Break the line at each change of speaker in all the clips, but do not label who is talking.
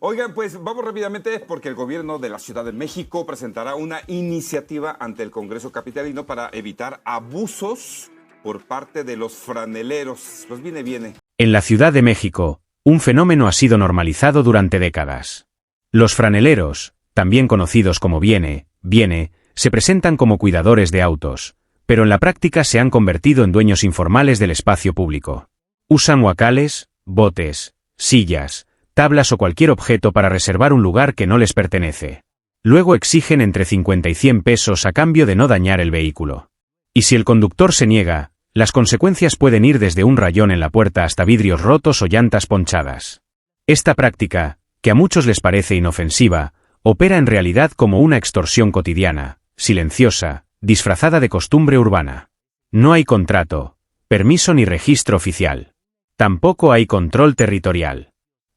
Oigan, pues vamos rápidamente porque el gobierno de la Ciudad de México presentará una iniciativa ante el Congreso Capitalino para evitar abusos por parte de los franeleros. Pues viene.
En la Ciudad de México, un fenómeno ha sido normalizado durante décadas. Los franeleros, también conocidos como viene, se presentan como cuidadores de autos, pero en la práctica se han convertido en dueños informales del espacio público. Usan huacales, botes, sillas, tablas o cualquier objeto para reservar un lugar que no les pertenece. Luego exigen entre 50 y 100 pesos a cambio de no dañar el vehículo. Y si el conductor se niega, las consecuencias pueden ir desde un rayón en la puerta hasta vidrios rotos o llantas ponchadas. Esta práctica, que a muchos les parece inofensiva, opera en realidad como una extorsión cotidiana, silenciosa, disfrazada de costumbre urbana. No hay contrato, permiso ni registro oficial. Tampoco hay control territorial.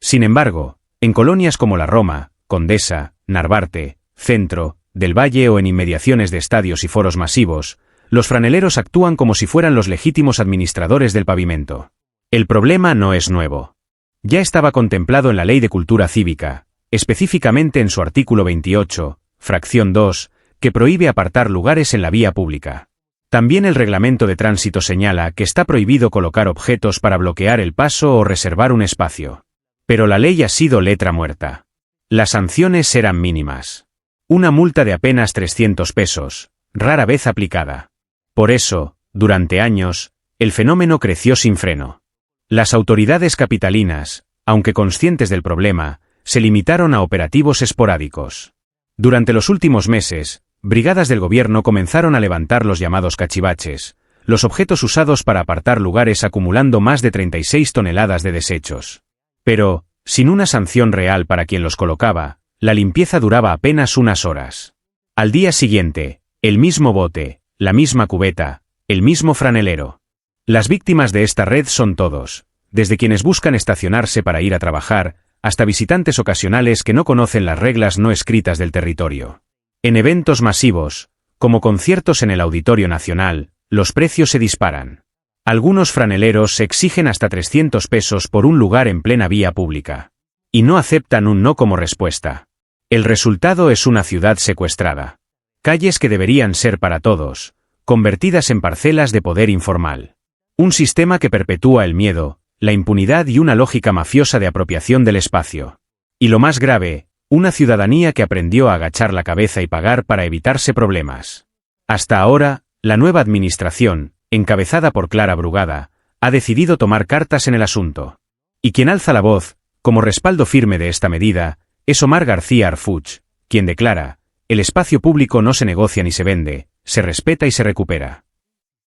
Sin embargo, en colonias como la Roma, Condesa, Narvarte, Centro, del Valle o en inmediaciones de estadios y foros masivos, los franeleros actúan como si fueran los legítimos administradores del pavimento. El problema no es nuevo. Ya estaba contemplado en la Ley de Cultura Cívica, específicamente en su artículo 28, fracción 2, que prohíbe apartar lugares en la vía pública. También el Reglamento de Tránsito señala que está prohibido colocar objetos para bloquear el paso o reservar un espacio. Pero la ley ha sido letra muerta. Las sanciones eran mínimas. Una multa de apenas 300 pesos, rara vez aplicada. Por eso, durante años, el fenómeno creció sin freno. Las autoridades capitalinas, aunque conscientes del problema, se limitaron a operativos esporádicos. Durante los últimos meses, brigadas del gobierno comenzaron a levantar los llamados cachivaches, los objetos usados para apartar lugares acumulando más de 36 toneladas de desechos. Pero, sin una sanción real para quien los colocaba, la limpieza duraba apenas unas horas. Al día siguiente, el mismo bote, la misma cubeta, el mismo franelero. Las víctimas de esta red son todos, desde quienes buscan estacionarse para ir a trabajar, hasta visitantes ocasionales que no conocen las reglas no escritas del territorio. En eventos masivos, como conciertos en el Auditorio Nacional, los precios se disparan. Algunos franeleros exigen hasta 300 pesos por un lugar en plena vía pública. Y no aceptan un no como respuesta. El resultado es una ciudad secuestrada. Calles que deberían ser para todos, convertidas en parcelas de poder informal. Un sistema que perpetúa el miedo, la impunidad y una lógica mafiosa de apropiación del espacio. Y lo más grave, una ciudadanía que aprendió a agachar la cabeza y pagar para evitarse problemas. Hasta ahora, la nueva administración, encabezada por Clara Brugada, ha decidido tomar cartas en el asunto. Y quien alza la voz, como respaldo firme de esta medida, es Omar García Harfuch, quien declara: el espacio público no se negocia ni se vende, se respeta y se recupera.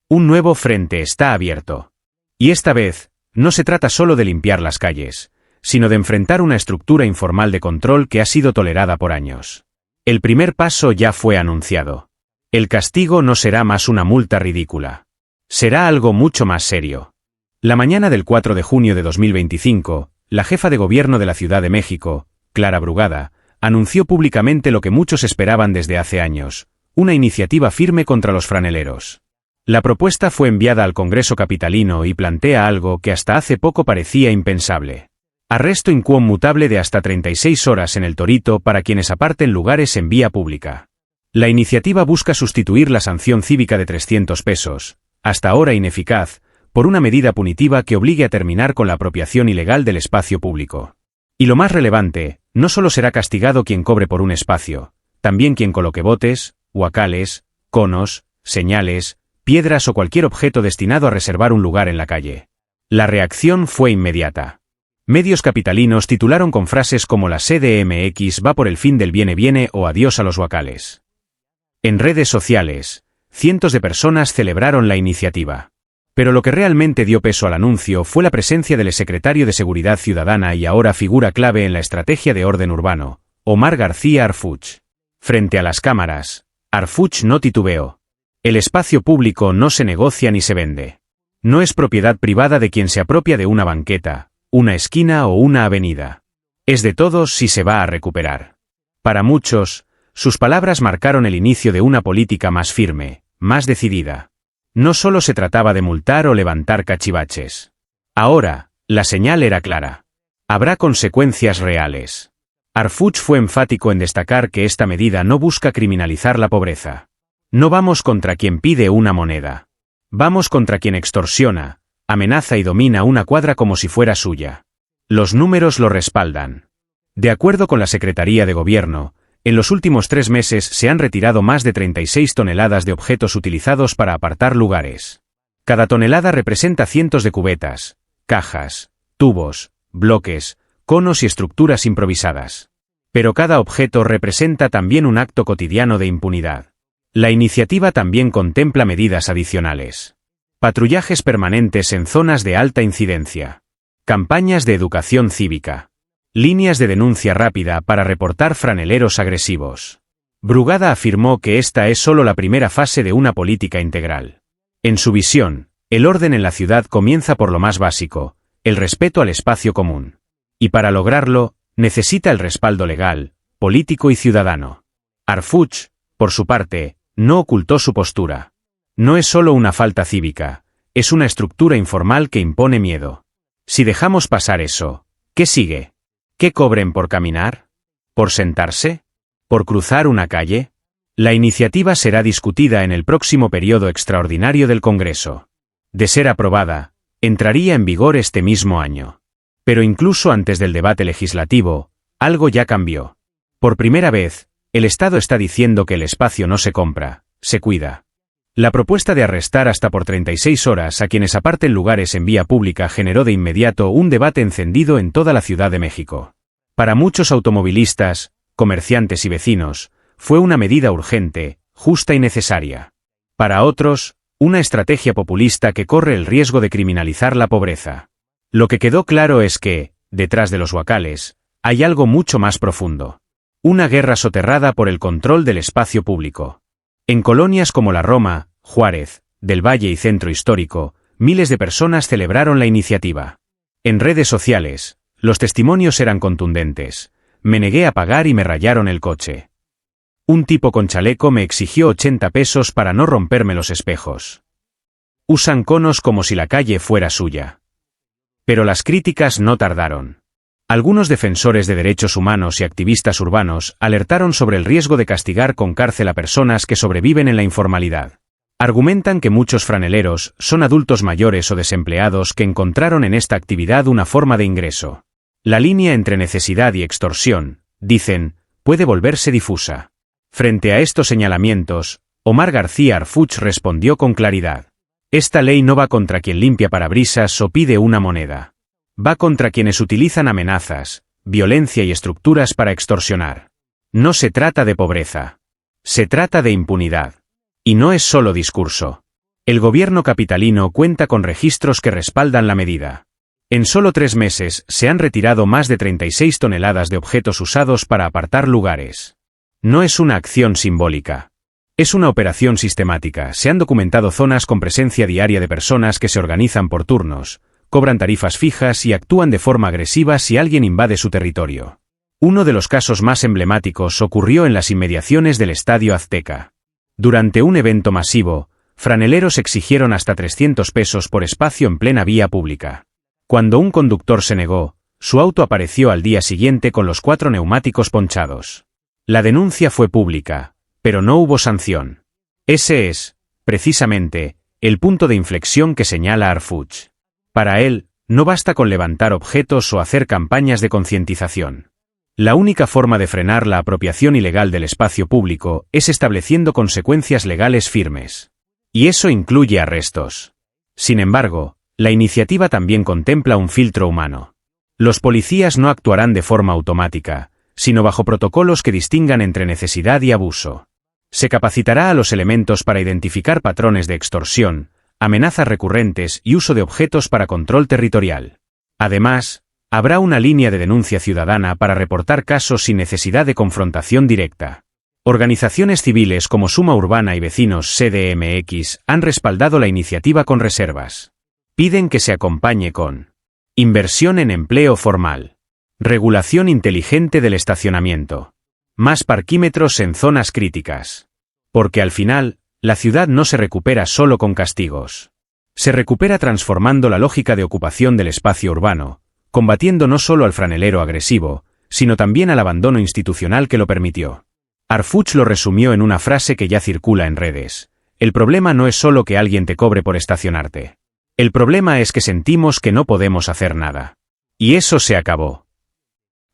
Un nuevo frente está abierto. Y esta vez, no se trata solo de limpiar las calles, sino de enfrentar una estructura informal de control que ha sido tolerada por años. El primer paso ya fue anunciado. El castigo no será más una multa ridícula. Será algo mucho más serio. La mañana del 4 de junio de 2025, la jefa de gobierno de la Ciudad de México, Clara Brugada, anunció públicamente lo que muchos esperaban desde hace años: una iniciativa firme contra los franeleros. La propuesta fue enviada al Congreso capitalino y plantea algo que hasta hace poco parecía impensable. Arresto incommutable de hasta 36 horas en el Torito para quienes aparten lugares en vía pública. La iniciativa busca sustituir la sanción cívica de 300 pesos, hasta ahora ineficaz, por una medida punitiva que obligue a terminar con la apropiación ilegal del espacio público. Y lo más relevante, no solo será castigado quien cobre por un espacio, también quien coloque botes, huacales, conos, señales, piedras o cualquier objeto destinado a reservar un lugar en la calle. La reacción fue inmediata. Medios capitalinos titularon con frases como la CDMX va por el fin del viene o adiós a los huacales. En redes sociales, cientos de personas celebraron la iniciativa. Pero lo que realmente dio peso al anuncio fue la presencia del exsecretario de Seguridad Ciudadana y ahora figura clave en la estrategia de orden urbano, Omar García Harfuch. Frente a las cámaras, Harfuch no titubeó. El espacio público no se negocia ni se vende. No es propiedad privada de quien se apropia de una banqueta, una esquina o una avenida. Es de todos si se va a recuperar. Para muchos, sus palabras marcaron el inicio de una política más firme, más decidida. No solo se trataba de multar o levantar cachivaches. Ahora, la señal era clara. Habrá consecuencias reales. Arfuch fue enfático en destacar que esta medida no busca criminalizar la pobreza. No vamos contra quien pide una moneda. Vamos contra quien extorsiona, amenaza y domina una cuadra como si fuera suya. Los números lo respaldan. De acuerdo con la Secretaría de Gobierno, en los últimos 3 meses se han retirado más de 36 toneladas de objetos utilizados para apartar lugares. Cada tonelada representa cientos de cubetas, cajas, tubos, bloques, conos y estructuras improvisadas. Pero cada objeto representa también un acto cotidiano de impunidad. La iniciativa también contempla medidas adicionales. Patrullajes permanentes en zonas de alta incidencia. Campañas de educación cívica. Líneas de denuncia rápida para reportar franeleros agresivos. Brugada afirmó que esta es solo la primera fase de una política integral. En su visión, el orden en la ciudad comienza por lo más básico, el respeto al espacio común. Y para lograrlo, necesita el respaldo legal, político y ciudadano. Arfuch, por su parte, no ocultó su postura. No es solo una falta cívica, es una estructura informal que impone miedo. Si dejamos pasar eso, ¿qué sigue? ¿Qué cobren por caminar? ¿Por sentarse? ¿Por cruzar una calle? La iniciativa será discutida en el próximo periodo extraordinario del Congreso. De ser aprobada, entraría en vigor este mismo año. Pero incluso antes del debate legislativo, algo ya cambió. Por primera vez, el Estado está diciendo que el espacio no se compra, se cuida. La propuesta de arrestar hasta por 36 horas a quienes aparten lugares en vía pública generó de inmediato un debate encendido en toda la Ciudad de México. Para muchos automovilistas, comerciantes y vecinos, fue una medida urgente, justa y necesaria. Para otros, una estrategia populista que corre el riesgo de criminalizar la pobreza. Lo que quedó claro es que, detrás de los huacales, hay algo mucho más profundo. Una guerra soterrada por el control del espacio público. En colonias como la Roma, Juárez, del Valle y Centro Histórico, miles de personas celebraron la iniciativa. En redes sociales, los testimonios eran contundentes. Me negué a pagar y me rayaron el coche. Un tipo con chaleco me exigió 80 pesos para no romperme los espejos. Usan conos como si la calle fuera suya. Pero las críticas no tardaron. Algunos defensores de derechos humanos y activistas urbanos alertaron sobre el riesgo de castigar con cárcel a personas que sobreviven en la informalidad. Argumentan que muchos franeleros son adultos mayores o desempleados que encontraron en esta actividad una forma de ingreso. La línea entre necesidad y extorsión, dicen, puede volverse difusa. Frente a estos señalamientos, Omar García Arfuch respondió con claridad. Esta ley no va contra quien limpia parabrisas o pide una moneda. Va contra quienes utilizan amenazas, violencia y estructuras para extorsionar. No se trata de pobreza. Se trata de impunidad. Y no es solo discurso. El gobierno capitalino cuenta con registros que respaldan la medida. En solo 3 meses se han retirado más de 36 toneladas de objetos usados para apartar lugares. No es una acción simbólica. Es una operación sistemática. Se han documentado zonas con presencia diaria de personas que se organizan por turnos, cobran tarifas fijas y actúan de forma agresiva si alguien invade su territorio. Uno de los casos más emblemáticos ocurrió en las inmediaciones del Estadio Azteca. Durante un evento masivo, franeleros exigieron hasta 300 pesos por espacio en plena vía pública. Cuando un conductor se negó, su auto apareció al día siguiente con los 4 neumáticos ponchados. La denuncia fue pública, pero no hubo sanción. Ese es, precisamente, el punto de inflexión que señala Arfuch. Para él, no basta con levantar objetos o hacer campañas de concientización. La única forma de frenar la apropiación ilegal del espacio público es estableciendo consecuencias legales firmes. Y eso incluye arrestos. Sin embargo, la iniciativa también contempla un filtro humano. Los policías no actuarán de forma automática, sino bajo protocolos que distingan entre necesidad y abuso. Se capacitará a los elementos para identificar patrones de extorsión, amenazas recurrentes y uso de objetos para control territorial. Además, habrá una línea de denuncia ciudadana para reportar casos sin necesidad de confrontación directa. Organizaciones civiles como Suma Urbana y Vecinos CDMX han respaldado la iniciativa con reservas. Piden que se acompañe con inversión en empleo formal, regulación inteligente del estacionamiento, más parquímetros en zonas críticas. Porque al final, la ciudad no se recupera solo con castigos. Se recupera transformando la lógica de ocupación del espacio urbano, combatiendo no solo al franelero agresivo, sino también al abandono institucional que lo permitió. Arfuch lo resumió en una frase que ya circula en redes: el problema no es solo que alguien te cobre por estacionarte. El problema es que sentimos que no podemos hacer nada. Y eso se acabó.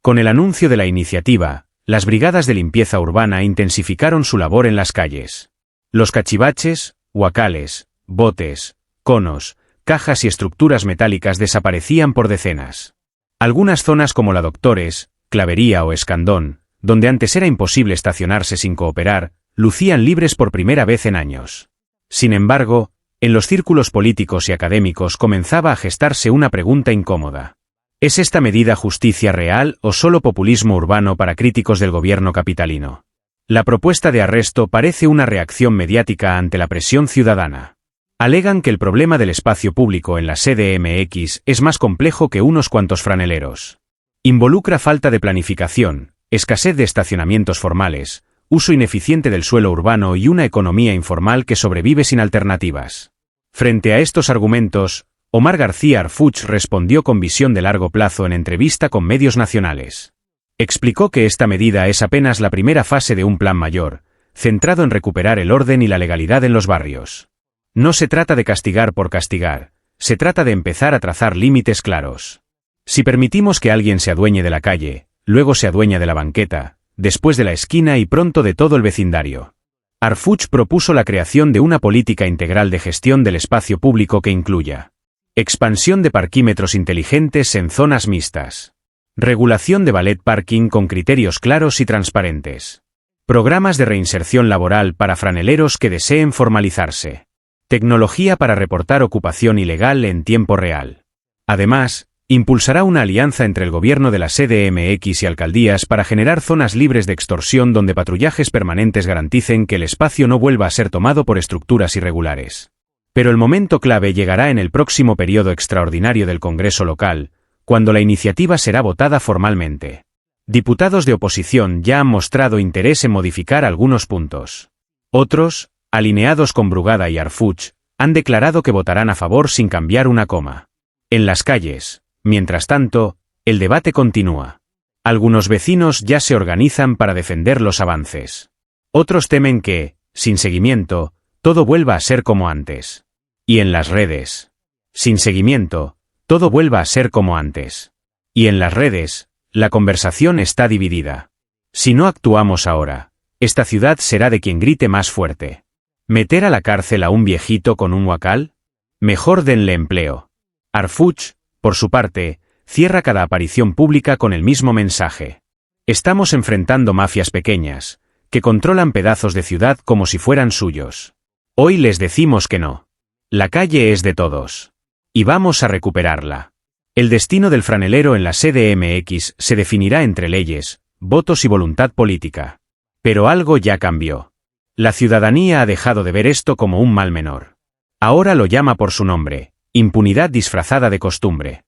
Con el anuncio de la iniciativa, las brigadas de limpieza urbana intensificaron su labor en las calles. Los cachivaches, huacales, botes, conos, cajas y estructuras metálicas desaparecían por decenas. Algunas zonas como la Doctores, Clavería o Escandón, donde antes era imposible estacionarse sin cooperar, lucían libres por primera vez en años. Sin embargo, en los círculos políticos y académicos comenzaba a gestarse una pregunta incómoda. ¿Es esta medida justicia real o solo populismo urbano para críticos del gobierno capitalino? La propuesta de arresto parece una reacción mediática ante la presión ciudadana. Alegan que el problema del espacio público en la CDMX es más complejo que unos cuantos franeleros. Involucra falta de planificación, escasez de estacionamientos formales, uso ineficiente del suelo urbano y una economía informal que sobrevive sin alternativas. Frente a estos argumentos, Omar García Arfuch respondió con visión de largo plazo en entrevista con medios nacionales. Explicó que esta medida es apenas la primera fase de un plan mayor, centrado en recuperar el orden y la legalidad en los barrios. No se trata de castigar por castigar, se trata de empezar a trazar límites claros. Si permitimos que alguien se adueñe de la calle, luego se adueña de la banqueta, después de la esquina y pronto de todo el vecindario. Arfuch propuso la creación de una política integral de gestión del espacio público que incluya expansión de parquímetros inteligentes en zonas mixtas, regulación de valet parking con criterios claros y transparentes, programas de reinserción laboral para franeleros que deseen formalizarse, tecnología para reportar ocupación ilegal en tiempo real. Además, impulsará una alianza entre el gobierno de la CDMX y alcaldías para generar zonas libres de extorsión donde patrullajes permanentes garanticen que el espacio no vuelva a ser tomado por estructuras irregulares. Pero el momento clave llegará en el próximo periodo extraordinario del Congreso local, cuando la iniciativa será votada formalmente. Diputados de oposición ya han mostrado interés en modificar algunos puntos. Otros, alineados con Brugada y Arfuch, han declarado que votarán a favor sin cambiar una coma. En las calles, mientras tanto, el debate continúa. Algunos vecinos ya se organizan para defender los avances. Otros temen que, sin seguimiento, todo vuelva a ser como antes. Y en las redes. Sin seguimiento, todo vuelva a ser como antes. Y en las redes, la conversación está dividida. Si no actuamos ahora, esta ciudad será de quien grite más fuerte. ¿Meter a la cárcel a un viejito con un huacal? Mejor denle empleo. Arfuch, por su parte, cierra cada aparición pública con el mismo mensaje. Estamos enfrentando mafias pequeñas, que controlan pedazos de ciudad como si fueran suyos. Hoy les decimos que no. La calle es de todos. Y vamos a recuperarla. El destino del franelero en la CDMX se definirá entre leyes, votos y voluntad política. Pero algo ya cambió. La ciudadanía ha dejado de ver esto como un mal menor. Ahora lo llama por su nombre: impunidad disfrazada de costumbre.